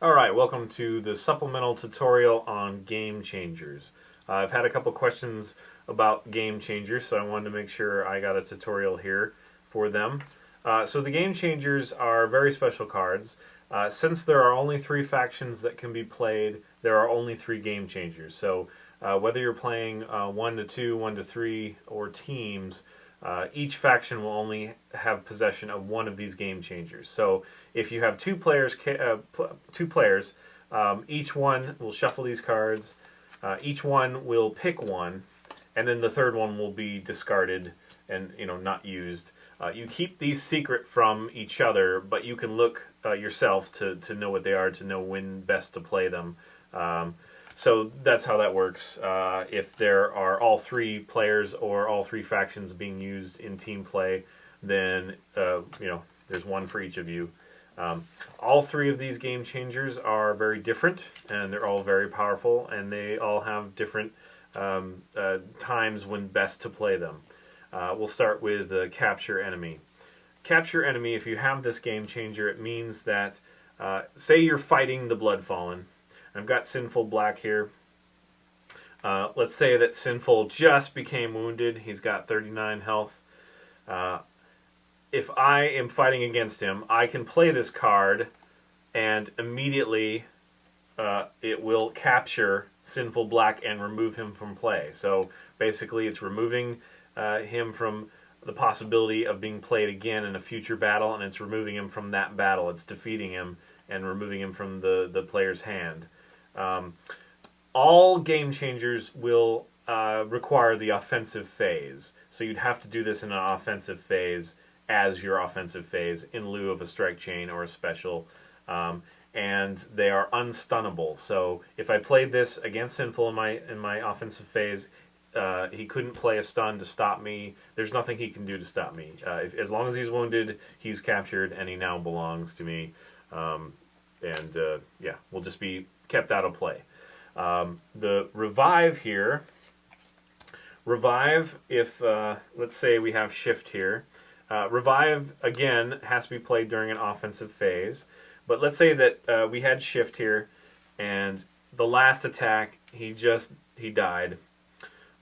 Alright, welcome to the supplemental tutorial on game changers. I've had a couple questions about game changers, so I wanted to make sure I got a tutorial here for them. So the game changers are very special cards. Since there are only 3 factions that can be played, there are only 3 game changers. So whether you're playing 1 to 2, 1 to 3, or teams, each faction will only have possession of one of these game changers. So if you have two players, each one will shuffle these cards. Each one will pick one, and then the third one will be discarded and not used. You keep these secret from each other, but you can look yourself to know what they are, to know when best to play them. So that's how that works. If there are all 3 players or all 3 factions being used in team play, then there's one for each of you. All 3 of these game changers are very different, and they're all very powerful, and they all have different times when best to play them. We'll start with Capture Enemy. Capture Enemy, if you have this game changer, it means that, say you're fighting the Bloodfallen. I've got Sinful Black here. Let's say that Sinful just became wounded. He's got 39 health. If I am fighting against him, I can play this card, and immediately it will capture Sinful Black and remove him from play. So basically it's removing him from the possibility of being played again in a future battle, and it's removing him from that battle. It's defeating him and removing him from the player's hand. All game changers will require the offensive phase, so you'd have to do this in an offensive phase as your offensive phase in lieu of a strike chain or a special, and they are unstunnable. So if I played this against Sinful in my offensive phase, he couldn't play a stun to stop me. There's nothing he can do to stop me. As long as he's wounded, he's captured, and he now belongs to me. Yeah, will just be kept out of play. The revive here, if let's say we have shift here, revive again has to be played during an offensive phase, but let's say that we had shift here, and the last attack he died.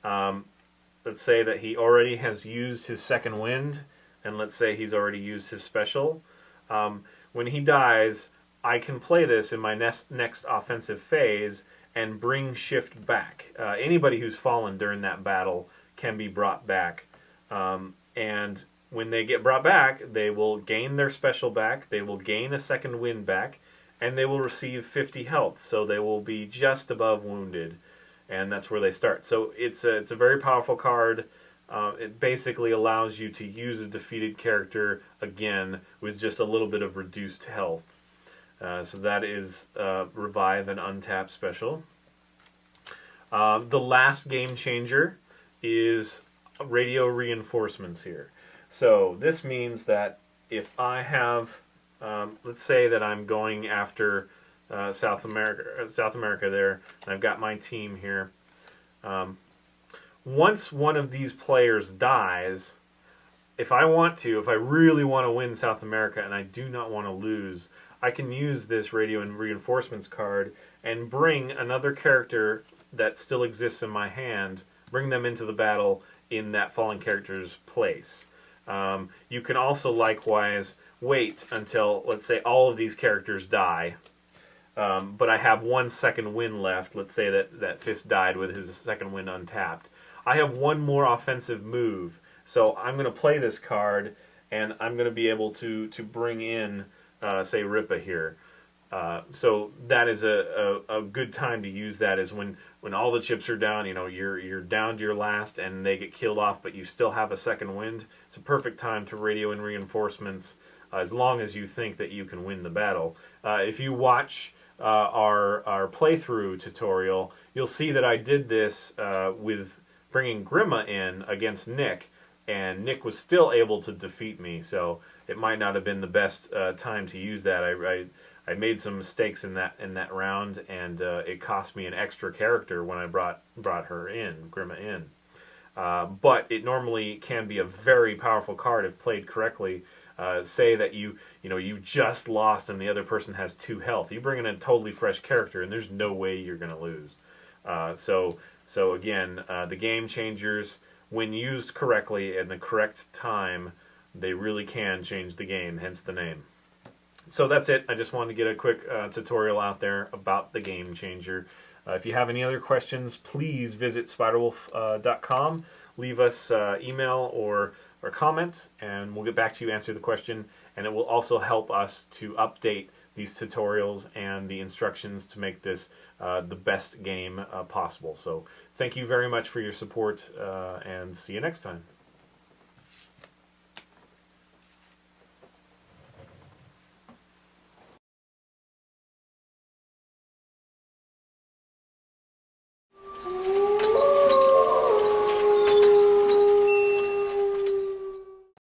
Let's say that he already has used his second wind, and let's say he's already used his special. When he dies, I can play this in my next offensive phase and bring shift back. Anybody who's fallen during that battle can be brought back. And when they get brought back, they will gain their special back, they will gain a second wind back, and they will receive 50 health. So they will be just above wounded, and that's where they start. So it's a very powerful card. It basically allows you to use a defeated character again with just a little bit of reduced health. So that is Revive and Untap special. The last game changer is radio reinforcements here. So this means that if I have, let's say that I'm going after South America there, and I've got my team here. Once one of these players dies, if I really want to win South America and I do not want to lose, I can use this radio and reinforcements card and bring another character that still exists in my hand, bring them into the battle in that fallen character's place. You can also likewise wait until, let's say, all of these characters die, but I have 1 second win left. Let's say that Fisk died with his second win untapped. I have 1 more offensive move, so I'm going to play this card, and I'm going to be able to bring in, say, Ripa here. So that is a good time to use that, is when all the chips are down, you're down to your last and they get killed off, but you still have a second wind. It's a perfect time to radio in reinforcements, as long as you think that you can win the battle. If you watch our playthrough tutorial, you'll see that I did this with bringing Grima in against Nick, and Nick was still able to defeat me, so it might not have been the best time to use that. I made some mistakes in that round, and it cost me an extra character when I brought her in, Grima in. But it normally can be a very powerful card if played correctly. say that you just lost and the other person has 2 health. You bring in a totally fresh character, and there's no way you're going to lose. So again, the game changers, when used correctly in the correct time, they really can change the game, hence the name. So that's it. I just wanted to get a quick tutorial out there about the game changer. If you have any other questions, please visit spiderwolf.com. Leave us email or comment, and we'll get back to you, answer the question, and it will also help us to update these tutorials and the instructions to make this the best game possible. So thank you very much for your support, and see you next time.